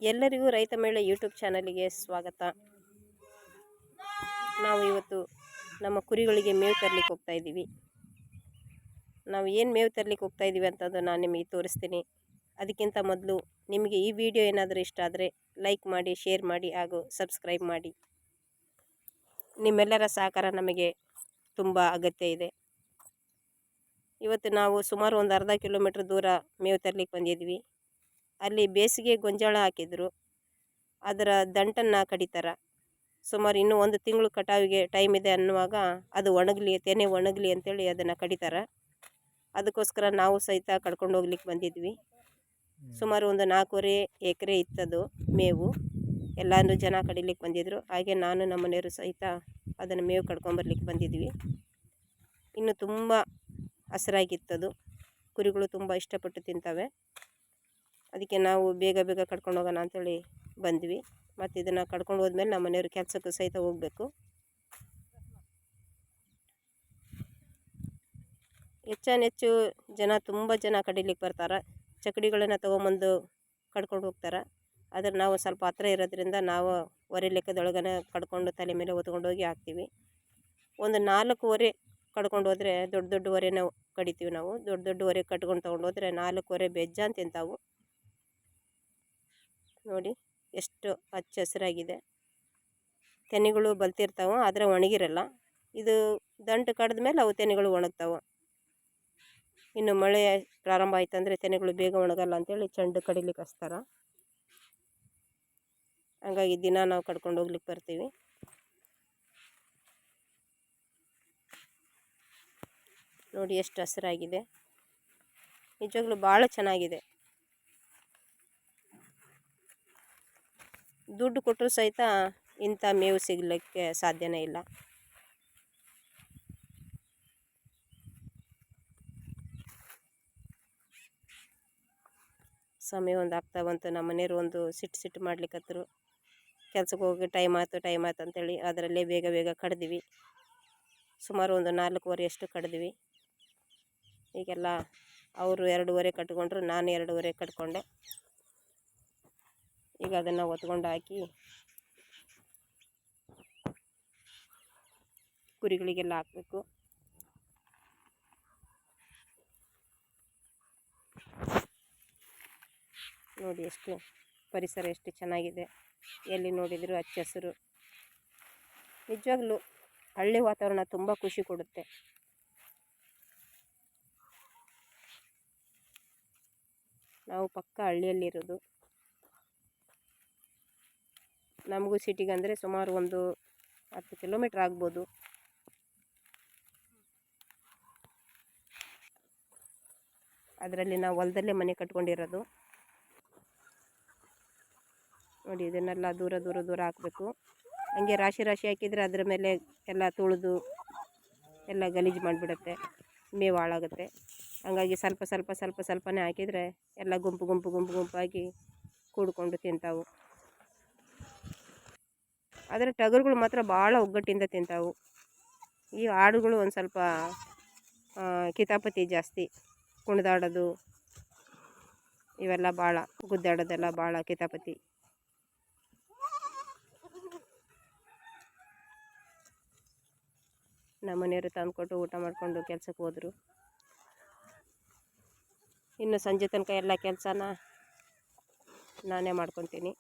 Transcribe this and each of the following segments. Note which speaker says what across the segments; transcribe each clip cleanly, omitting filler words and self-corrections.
Speaker 1: ಎಲ್ಲರಿಗೂ ರೈತ ಮೇಳ ಯೂಟ್ಯೂಬ್ ಚಾನಲಿಗೆ ಸ್ವಾಗತ. ನಾವು ಇವತ್ತು ನಮ್ಮ ಕುರಿಗಳಿಗೆ ಮೇವು ತರಲಿಕ್ಕೆ ಹೋಗ್ತಾ ಇದ್ದೀವಿ. ನಾವು ಏನು ಮೇವು ತರಲಿಕ್ಕೆ ಹೋಗ್ತಾ ಇದ್ದೀವಿ ಅಂತಂದು ನಾನು ನಿಮಗೆ ತೋರಿಸ್ತೀನಿ. ಅದಕ್ಕಿಂತ ಮೊದಲು ನಿಮಗೆ ಈ ವಿಡಿಯೋ ಏನಾದರೂ ಇಷ್ಟ ಆದರೆ ಲೈಕ್ ಮಾಡಿ, ಶೇರ್ ಮಾಡಿ ಹಾಗೂ ಸಬ್ಸ್ಕ್ರೈಬ್ ಮಾಡಿ. ನಿಮ್ಮೆಲ್ಲರ ಸಹಕಾರ ನಮಗೆ ತುಂಬ ಅಗತ್ಯ ಇದೆ. ಇವತ್ತು ನಾವು ಸುಮಾರು ಒಂದು ಅರ್ಧ ಕಿಲೋಮೀಟ್ರ್ ದೂರ ಮೇವು ತರಲಿಕ್ಕೆ ಬಂದಿದ್ವಿ. ಅಲ್ಲಿ ಬೇಸಿಗೆ ಗೊಂಜಾಳ ಹಾಕಿದ್ರು, ಅದರ ದಂಟನ್ನು ಕಡಿತಾರೆ. ಸುಮಾರು ಇನ್ನೂ 1 ತಿಂಗಳು ಕಟಾವಿಗೆ ಟೈಮ್ ಇದೆ ಅನ್ನುವಾಗ ಅದು ಒಣಗಲಿ, ತೆನೆ ಒಣಗಲಿ ಅಂತೇಳಿ ಅದನ್ನು ಕಡಿತಾರೆ. ಅದಕ್ಕೋಸ್ಕರ ನಾವು ಸಹಿತ ಕಡ್ಕೊಂಡು ಹೋಗ್ಲಿಕ್ಕೆ ಬಂದಿದ್ವಿ. ಸುಮಾರು ಒಂದು 4.5 ಎಕರೆ ಇತ್ತದು ಮೇವು. ಎಲ್ಲರೂ ಜನ ಕಡಿಲಿಕ್ಕೆ ಬಂದಿದ್ದರು. ಹಾಗೆ ನಾನು ನಮ್ಮ ಮನೆಯವರು ಸಹಿತ ಅದನ್ನು ಮೇವು ಕಡ್ಕೊಂಬರ್ಲಿಕ್ಕೆ ಬಂದಿದ್ವಿ. ಇನ್ನು ತುಂಬ ಹಸಿರಾಗಿತ್ತದು. ಕುರಿಗಳು ತುಂಬ ಇಷ್ಟಪಟ್ಟು ತಿಂತವೆ. ಅದಕ್ಕೆ ನಾವು ಬೇಗ ಬೇಗ ಕಡ್ಕೊಂಡು ಹೋಗೋಣ ಅಂಥೇಳಿ ಬಂದ್ವಿ. ಮತ್ತು ಇದನ್ನು ಕಡ್ಕೊಂಡು ಹೋದ್ಮೇಲೆ ನಮ್ಮ ಮನೆಯವರು ಕೆಲಸಕ್ಕೂ ಸಹಿತ ಹೋಗಬೇಕು. ಹೆಚ್ಚಾನೆಚ್ಚು ಜನ, ತುಂಬ ಜನ ಕಡಿಲಿಕ್ಕೆ ಬರ್ತಾರೆ. ಚಕಡಿಗಳನ್ನು ತೊಗೊಂಬಂದು ಕಡ್ಕೊಂಡು ಹೋಗ್ತಾರೆ. ಆದರೆ ನಾವು ಸ್ವಲ್ಪ ಹತ್ರ ಇರೋದ್ರಿಂದ ನಾವು ಹೊರೆ ಲೆಕ್ಕದೊಳಗನೆ ಕಡ್ಕೊಂಡು ತಲೆ ಮೇಲೆ ಹೊತ್ಕೊಂಡು ಹೋಗಿ ಹಾಕ್ತೀವಿ. ಒಂದು 4 ಹೊರೆ ಕಡ್ಕೊಂಡು ಹೋದರೆ ದೊಡ್ಡ ದೊಡ್ಡ ಹೊರೆನ ಕಡಿತೀವಿ ನಾವು. ದೊಡ್ಡ ದೊಡ್ಡ ಹೊರೆ ಕಟ್ಕೊಂಡು ತೊಗೊಂಡು ಹೋದರೆ 4 ಹೊರೆ ಬೆಜ್ಜಾನ್ ತಿಂತಾವು. ನೋಡಿ ಎಷ್ಟು ಹಚ್ಚ ಹಸಿರಾಗಿದೆ. ತೆನೆಗಳು ಬಲ್ತಿರ್ತಾವೆ, ಆದರೆ ಒಣಗಿರಲ್ಲ. ಇದು ದಂಟು ಕಡ್ದ ಮೇಲೆ ಅವು ತೆನೆಗಳು ಒಣಗ್ತಾವೆ. ಇನ್ನು ಮಳೆ ಪ್ರಾರಂಭ ಆಯ್ತಂದರೆ ತೆನೆಗಳು ಬೇಗ ಒಣಗಲ್ಲ ಅಂತೇಳಿ ಚೆಂಡು ಕಡಿಲಿಕ್ಕೆ ಹಚ್ತಾರೆ. ಹಾಗಾಗಿ ದಿನ ನಾವು ಕಡ್ಕೊಂಡು ಹೋಗ್ಲಿಕ್ಕೆ ಬರ್ತೀವಿ. ನೋಡಿ ಎಷ್ಟು ಹಸಿರಾಗಿದೆ. ನಿಜವಾಗ್ಲೂ ಭಾಳ ಚೆನ್ನಾಗಿದೆ. ದುಡ್ಡು ಕೊಟ್ಟರು ಸಹಿತ ಇಂಥ ಮೇವು ಸಿಗಲಿಕ್ಕೆ ಸಾಧ್ಯನೇ ಇಲ್ಲ. ಸಮಯ ಒಂದು ಆಗ್ತಾ ಬಂತು. ನಮ್ಮ ಮನೆಯವರು ಒಂದು ಸಿಟ್ಟು ಮಾಡ್ಲಿಕ್ಕತ್ತರು. ಕೆಲ್ಸಕ್ಕೆ ಹೋಗಿ ಟೈಮ್ ಆಯ್ತು ಅಂತೇಳಿ ಅದರಲ್ಲೇ ಬೇಗ ಬೇಗ ಕಡ್ದಿವಿ. ಸುಮಾರು ಒಂದು 4 ಹೊರೆಯಷ್ಟು ಕಡ್ದಿವಿ. ಈಗೆಲ್ಲ ಅವರು 2 ಹೊರೆ ಕಟ್ಕೊಂಡ್ರು, ನಾನು 2 ಹೊರೆ ಕಟ್ಕೊಂಡೆ. ಈಗ ಅದನ್ನು ಒತ್ಕೊಂಡು ಹಾಕಿ ಕುರಿಗಳಿಗೆಲ್ಲ ಹಾಕಬೇಕು. ನೋಡಿ ಎಷ್ಟು ಪರಿಸರ ಎಷ್ಟು ಚೆನ್ನಾಗಿದೆ. ಎಲ್ಲಿ ನೋಡಿದರೂ ಹಚ್ಚ ಹಸಿರು. ನಿಜವಾಗ್ಲೂ ಹಳ್ಳಿ ವಾತಾವರಣ ತುಂಬ ಖುಷಿ ಕೊಡುತ್ತೆ. ನಾವು ಪಕ್ಕ ಹಳ್ಳಿಯಲ್ಲಿರೋದು. ನಮಗೂ ಸಿಟಿಗೆ ಅಂದರೆ ಸುಮಾರು ಒಂದು 10 ಕಿಲೋಮೀಟ್ರ್ ಆಗ್ಬೋದು. ಅದರಲ್ಲಿ ನಾವು ಹೊಲದಲ್ಲೇ ಮನೆ ಕಟ್ಕೊಂಡಿರೋದು. ನೋಡಿ ಇದನ್ನೆಲ್ಲ ದೂರ ದೂರ ದೂರ ಹಾಕಬೇಕು. ಹಂಗೆ ರಾಶಿ ರಾಶಿ ಹಾಕಿದರೆ ಅದರ ಮೇಲೆ ಎಲ್ಲ ತುಳಿದು ಎಲ್ಲ ಗಲೀಜು ಮಾಡಿಬಿಡುತ್ತೆ, ಮೇವು ಹಾಳಾಗುತ್ತೆ. ಹಾಗಾಗಿ ಸ್ವಲ್ಪನೇ ಹಾಕಿದರೆ ಎಲ್ಲ ಗುಂಪಾಗಿ ಕೂಡ್ಕೊಂಡು ತಿಂತಾವು. ಆದರೆ ಟಗರುಗಳು ಮಾತ್ರ ಭಾಳ ಒಗ್ಗಟ್ಟಿಂದ ತಿಂತಾವು. ಈ ಆಡುಗಳು ಒಂದು ಸ್ವಲ್ಪ ಕಿತಾಪತಿ ಜಾಸ್ತಿ. ಕುಣಿದಾಡೋದು ಇವೆಲ್ಲ ಭಾಳ, ಗುದ್ದಾಡೋದೆಲ್ಲ ಭಾಳ ಕಿತಾಪತಿ. ನಮ್ಮ ಮನೆಯವರು ತಂದುಕೊಟ್ಟು ಊಟ ಮಾಡಿಕೊಂಡು ಕೆಲಸಕ್ಕೆ ಹೋದರು. ಇನ್ನು ಸಂಜೆ ತನಕ ಎಲ್ಲ ಕೆಲಸನ ನಾನೇ ಮಾಡ್ಕೊತೀನಿ.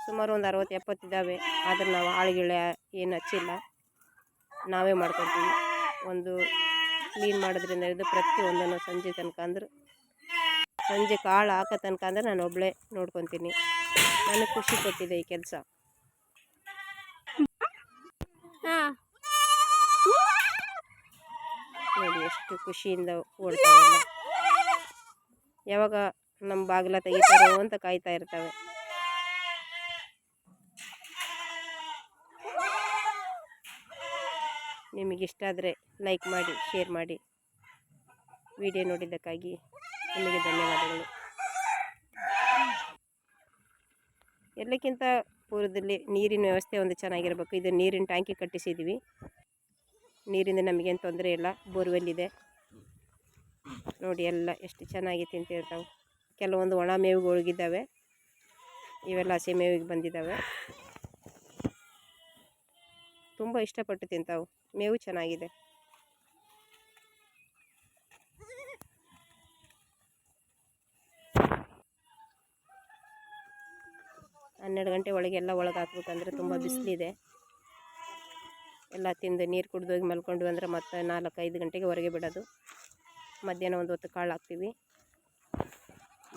Speaker 1: ಸುಮಾರು ಒಂದು 60-70 ಇದ್ದಾವೆ. ಆದರೆ ನಾವು ಆಳುಗಳ ಏನು ಹಚ್ಚಿಲ್ಲ, ನಾವೇ ಮಾಡ್ಕೊತೀವಿ. ಒಂದು ಕ್ಲೀನ್ ಮಾಡೋದ್ರಿಂದ ಹಿಡಿದು ಪ್ರತಿಯೊಂದನ್ನು ಸಂಜೆ ತನಕ ಅಂದ್ರೆ ಸಂಜೆ ಕಾಳು ಹಾಕೋ ತನಕ ಅಂದರೆ ನಾನು ಒಬ್ಬಳೇ ನೋಡ್ಕೊತೀನಿ. ನನಗೆ ಖುಷಿ ಕೊಟ್ಟಿದೆ ಈ ಕೆಲಸ. ನೋಡಿ ಎಷ್ಟು ಖುಷಿಯಿಂದ ಓಡ್ತಾವೆಲ್ಲ. ಯಾವಾಗ ನಮ್ಮ ಬಾಗಿಲ ತೆಗಿತಾರೋ ಅಂತ ಕಾಯ್ತಾ ಇರ್ತವೆ. ನಿಮಗಿಷ್ಟ ಆದರೆ ಲೈಕ್ ಮಾಡಿ, ಶೇರ್ ಮಾಡಿ. ವಿಡಿಯೋ ನೋಡಿದ್ದಕ್ಕಾಗಿ ನಿಮಗೆ ಧನ್ಯವಾದಗಳು. ಎಲ್ಲಕ್ಕಿಂತ ಪೂರ್ವದಲ್ಲಿ ನೀರಿನ ವ್ಯವಸ್ಥೆ ಒಂದು ಚೆನ್ನಾಗಿರಬೇಕು. ಇದು ನೀರಿನ ಟ್ಯಾಂಕಿ ಕಟ್ಟಿಸಿದ್ವಿ. ನೀರಿಂದ ನಮಗೇನು ತೊಂದರೆ ಇಲ್ಲ. ಬೋರ್ವೆಲ್ ಇದೆ. ನೋಡಿ ಎಲ್ಲ ಎಷ್ಟು ಚೆನ್ನಾಗಿ ತಿಂತಿರ್ತಾವೆ. ಕೆಲವೊಂದು ಒಣ ಮೇವುಗಳಿದ್ದಾವೆ, ಇವೆಲ್ಲ ಹಸಿ ಮೇವಿಗೆ ಬಂದಿದ್ದಾವೆ. ತುಂಬ ಇಷ್ಟಪಟ್ಟು ತಿಂತಾವು. ಮೇವು ಚೆನ್ನಾಗಿದೆ. ಹನ್ನೆರಡು ಗಂಟೆ ಒಳಗೆ ಎಲ್ಲ ಒಳಗೆ ಹಾಕ್ಬೇಕಂದ್ರೆ ತುಂಬ ಬಿಸಿಲಿದೆ. ಎಲ್ಲ ತಿಂದು ನೀರು ಕುಡಿದೋಗಿ ಮಲ್ಕೊಂಡು ಅಂದರೆ ಮತ್ತೆ 4-5 ಗಂಟೆಗೆ ಹೊರಗೆ ಬಿಡೋದು. ಮಧ್ಯಾಹ್ನ ಒಂದು ಹೊತ್ತು ಕಾಳು ಹಾಕ್ತೀವಿ,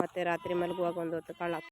Speaker 1: ಮತ್ತು ರಾತ್ರಿ ಮಲಗುವಾಗ ಒಂದು ಹೊತ್ತು ಕಾಳು ಹಾಕ್ತೀವಿ.